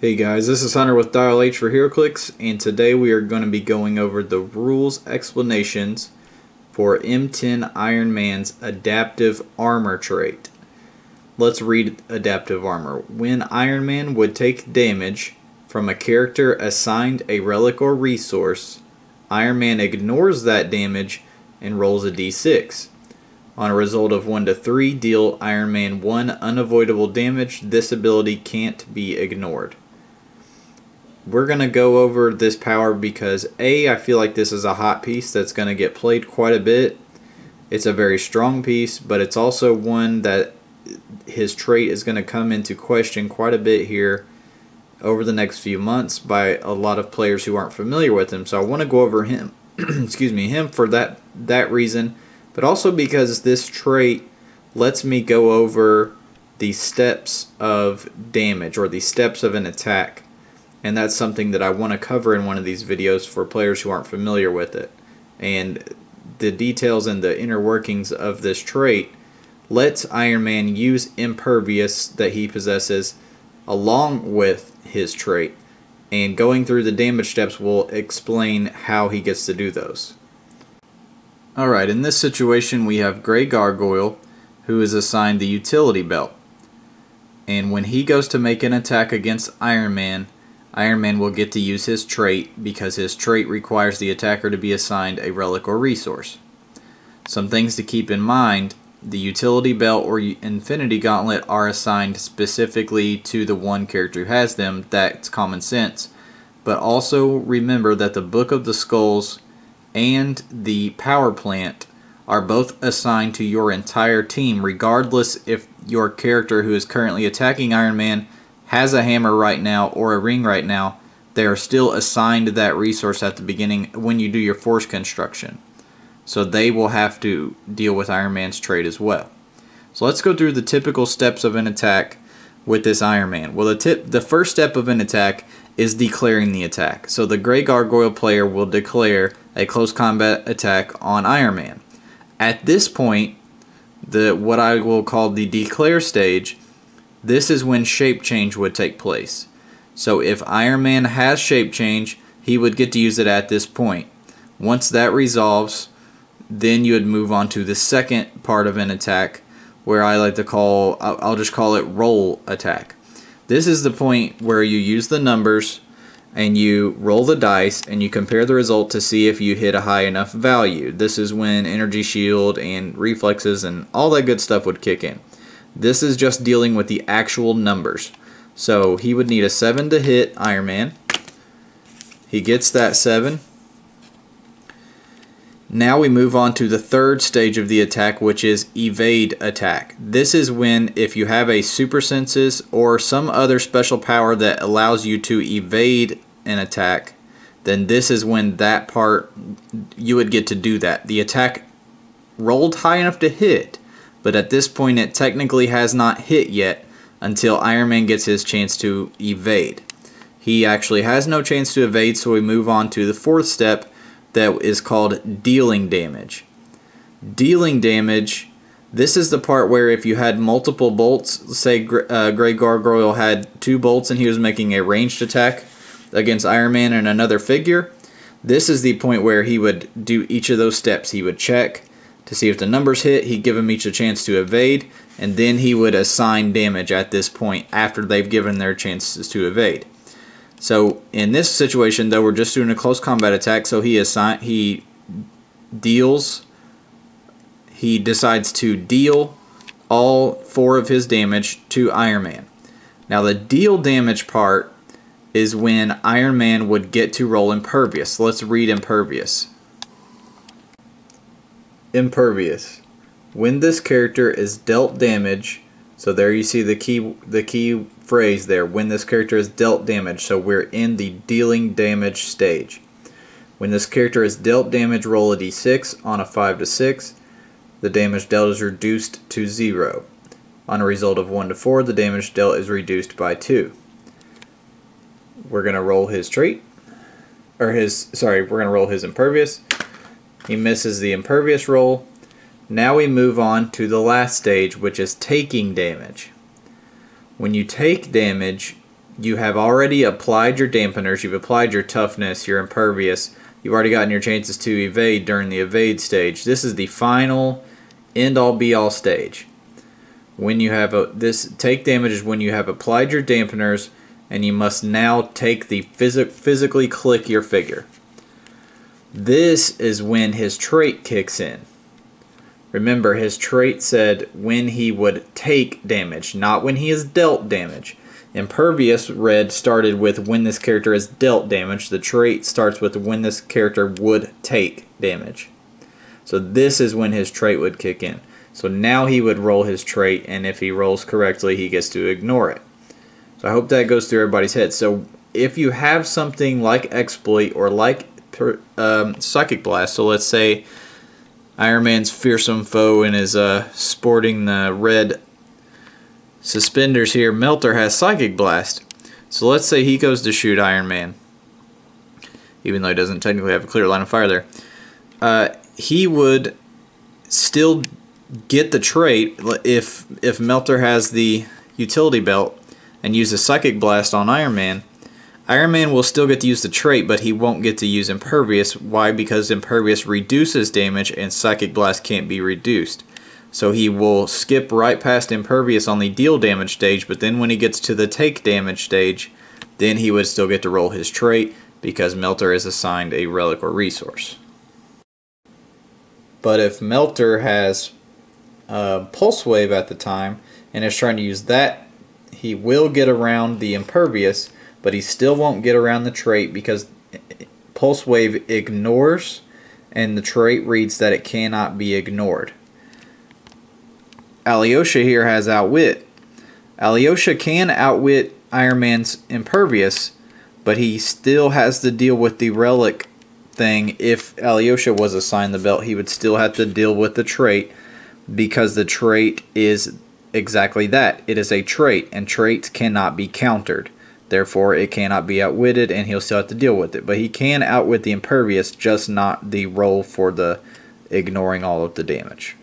Hey guys, this is Hunter with Dial H for Heroclix, and today we are going to be going over the rules explanations for M10 Iron Man's adaptive armor trait. Let's read adaptive armor. When Iron Man would take damage from a character assigned a relic or resource, Iron Man ignores that damage and rolls a d6. On a result of 1 to 3, deal Iron Man 1 unavoidable damage. This ability can't be ignored. We're going to go over this power because I feel like this is a hot piece that's going to get played quite a bit. It's a very strong piece, but it's also one that his trait is going to come into question quite a bit here over the next few months by a lot of players who aren't familiar with him. So I want to go over him, him for that reason, but also because this trait lets me go over the steps of damage or the steps of an attack. And that's something that I want to cover in one of these videos for players who aren't familiar with it. And the details and the inner workings of this trait lets Iron Man use Impervious that he possesses along with his trait. And going through the damage steps will explain how he gets to do those. Alright, in this situation we have Grey Gargoyle, who is assigned the utility belt. And when he goes to make an attack against Iron Man will get to use his trait because his trait requires the attacker to be assigned a relic or resource. Some things to keep in mind: the utility belt or infinity gauntlet are assigned specifically to the one character who has them. That's common sense. But also remember that the Book of the Skulls and the power plant are both assigned to your entire team, regardless if your character who is currently attacking Iron Man has a hammer right now or a ring right now. They are still assigned that resource at the beginning when you do your force construction. So they will have to deal with Iron Man's trait as well. So let's go through the typical steps of an attack with this Iron Man. Well, the first step of an attack is declaring the attack. So the Grey Gargoyle player will declare a close combat attack on Iron Man. At this point, what I will call the declare stage, this is when shape change would take place. So if Iron Man has shape change, he would get to use it at this point. Once that resolves, then you would move on to the second part of an attack, where I like to call, I'll just call it roll attack. This is the point where you use the numbers and you roll the dice and you compare the result to see if you hit a high enough value. This is when energy shield and reflexes and all that good stuff would kick in. This is just dealing with the actual numbers. So he would need a 7 to hit Iron Man. He gets that 7. Now we move on to the third stage of the attack, which is evade attack. This is when, if you have a super senses or some other special power that allows you to evade an attack, then this is when that part, you would get to do that. The attack rolled high enough to hit, but at this point it technically has not hit yet until Iron Man gets his chance to evade. He actually has no chance to evade, so we move on to the fourth step that is called dealing damage. Dealing damage, this is the part where if you had multiple bolts, say Grey Gargoyle had 2 bolts and he was making a ranged attack against Iron Man and another figure, this is the point where he would do each of those steps. He would check to see if the numbers hit, he'd give them each a chance to evade, and then he would assign damage at this point after they've given their chances to evade. So in this situation, though, we're just doing a close combat attack, so he decides to deal all 4 of his damage to Iron Man. Now the deal damage part is when Iron Man would get to roll Impervious. Let's read Impervious. Impervious. When this character is dealt damage, so there you see the key phrase there, when this character is dealt damage, so we're in the dealing damage stage. When this character is dealt damage, roll a d6. On a 5 to 6, the damage dealt is reduced to 0. On a result of 1 to 4, the damage dealt is reduced by 2. We're going to roll his trait, we're going to roll his Impervious. He misses the Impervious roll. Now we move on to the last stage, which is taking damage. When you take damage, you have already applied your dampeners, you've applied your toughness, your impervious, you've already gotten your chances to evade during the evade stage. This is the final end-all be-all stage. When you have this take damage is when you have applied your dampeners, and you must now take the physically click your figure. This is when his trait kicks in. Remember, his trait said when he would take damage, not when he is dealt damage. Impervious red started with when this character is dealt damage. The trait starts with when this character would take damage. So this is when his trait would kick in. So now he would roll his trait, and if he rolls correctly, he gets to ignore it. So I hope that goes through everybody's head. So if you have something like Exploit or like Psychic Blast, so let's say Iron Man's fearsome foe and is sporting the red suspenders here. Melter has Psychic Blast. So let's say he goes to shoot Iron Man, even though he doesn't technically have a clear line of fire there. He would still get the trait if Melter has the utility belt and uses Psychic Blast on Iron Man. Iron Man will still get to use the trait, but he won't get to use Impervious. Why? Because Impervious reduces damage and Psychic Blast can't be reduced. So he will skip right past Impervious on the deal damage stage, but then when he gets to the take damage stage, then he would still get to roll his trait because Melter is assigned a relic or resource. But if Melter has Pulse Wave at the time and is trying to use that, he will get around the Impervious, but he still won't get around the trait because Pulse Wave ignores, and the trait reads that it cannot be ignored. Alyosha here has Outwit. Alyosha can outwit Iron Man's Impervious, but he still has to deal with the relic thing. If Alyosha was assigned the belt, he would still have to deal with the trait because the trait is exactly that. It is a trait, and traits cannot be countered. Therefore, it cannot be outwitted, and he'll still have to deal with it. But he can outwit the Impervious, just not the roll for the ignoring all of the damage.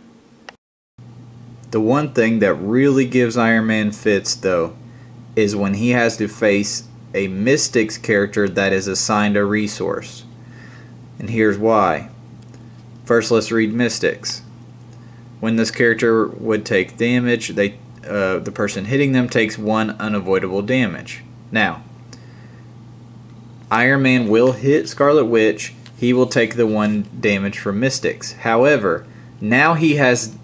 The one thing that really gives Iron Man fits, though, is when he has to face a Mystics character that is assigned a resource. And here's why. First, let's read Mystics. When this character would take damage, the person hitting them takes 1 unavoidable damage. Now, Iron Man will hit Scarlet Witch. He will take the 1 damage from Mystics. However, now he has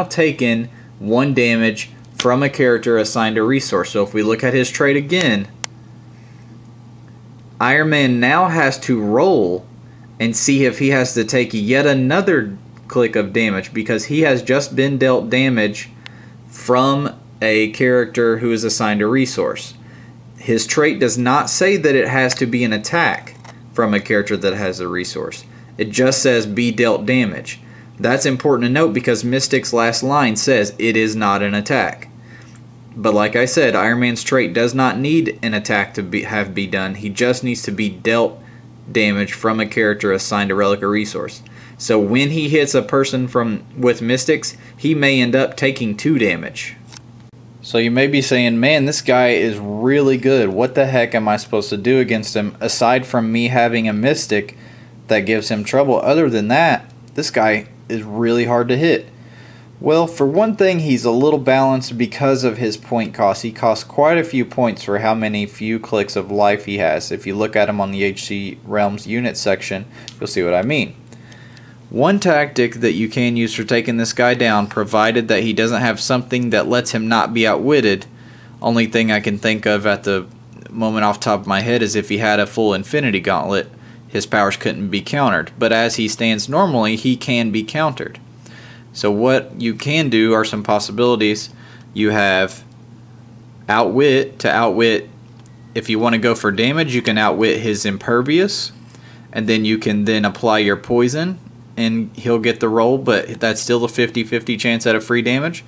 taken 1 damage from a character assigned a resource. So if we look at his trait again, Iron Man now has to roll and see if he has to take yet another click of damage because he has just been dealt damage from a character who is assigned a resource. His trait does not say that it has to be an attack from a character that has a resource. It just says be dealt damage. That's important to note because Mystic's last line says it is not an attack. But like I said, Iron Man's trait does not need an attack to be done. He just needs to be dealt damage from a character assigned a relic or resource. So when he hits a person with Mystics, he may end up taking 2 damage. So you may be saying, man, this guy is really good. What the heck am I supposed to do against him aside from me having a Mystic that gives him trouble? Other than that, this guy is really hard to hit. Well, for one thing, he's a little balanced because of his point cost. He costs quite a few points for how many few clicks of life he has. If you look at him on the HC Realms unit section, you'll see what I mean. One tactic that you can use for taking this guy down, provided that he doesn't have something that lets him not be outwitted, only thing I can think of at the moment off the top of my head is if he had a full Infinity Gauntlet, his powers couldn't be countered. But as he stands normally, he can be countered. So what you can do are some possibilities. You have Outwit to outwit. If you want to go for damage, you can outwit his Impervious, and then you can then apply your poison and he'll get the roll, but that's still a 50-50 chance at a free damage.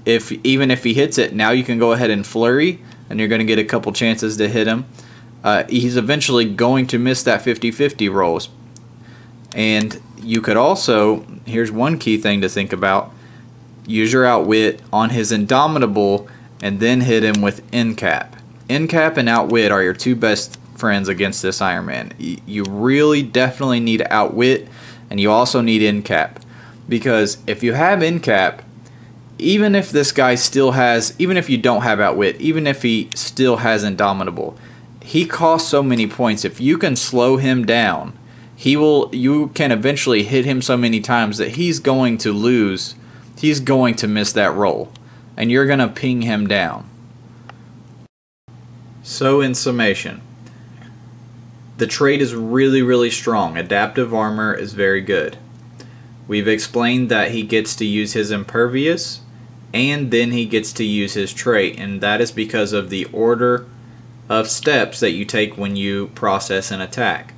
Even if he hits it, now you can go ahead and flurry, and you're going to get a couple chances to hit him. He's eventually going to miss that 50-50 rolls. And you could also, here's one key thing to think about, use your Outwit on his Indomitable and then hit him with Incap. NCAP and Outwit are your two best friends against this Iron Man. You really definitely need Outwit, and you also need NCAP. Because if you have NCAP, even if this guy still has, even if you don't have Outwit, even if he still has Indomitable, he costs so many points. If you can slow him down, you can eventually hit him so many times that he's going to lose. He's going to miss that roll, and you're going to ping him down. So in summation, the trait is really strong. Adaptive armor is very good. We've explained that he gets to use his impervious, and then he gets to use his trait, and that is because of the order of steps that you take when you process an attack.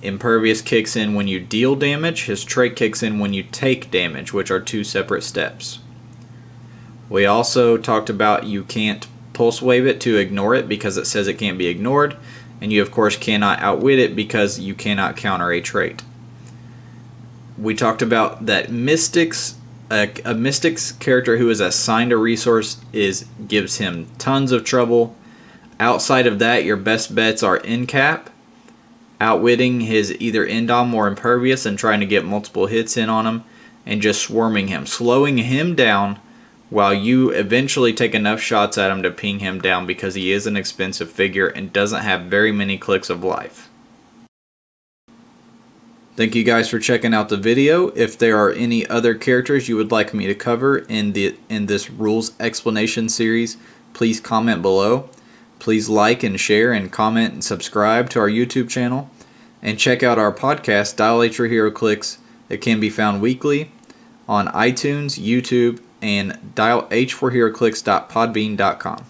Impervious kicks in when you deal damage, his trait kicks in when you take damage, which are two separate steps. We also talked about you can't pulse wave it to ignore it because it says it can't be ignored, and you of course cannot outwit it because you cannot counter a trait. We talked about that Mystics, a Mystics character who is assigned a resource gives him tons of trouble. Outside of that, your best bets are NCAP, outwitting his either Indom or Impervious and trying to get multiple hits in on him, and just swarming him, slowing him down while you eventually take enough shots at him to ping him down because he is an expensive figure and doesn't have very many clicks of life. Thank you guys for checking out the video. If there are any other characters you would like me to cover in this rules explanation series, please comment below. Please like and share and comment and subscribe to our YouTube channel. And check out our podcast, Dial H for Heroclix. It can be found weekly on iTunes, YouTube, and dialh4heroclix.podbean.com.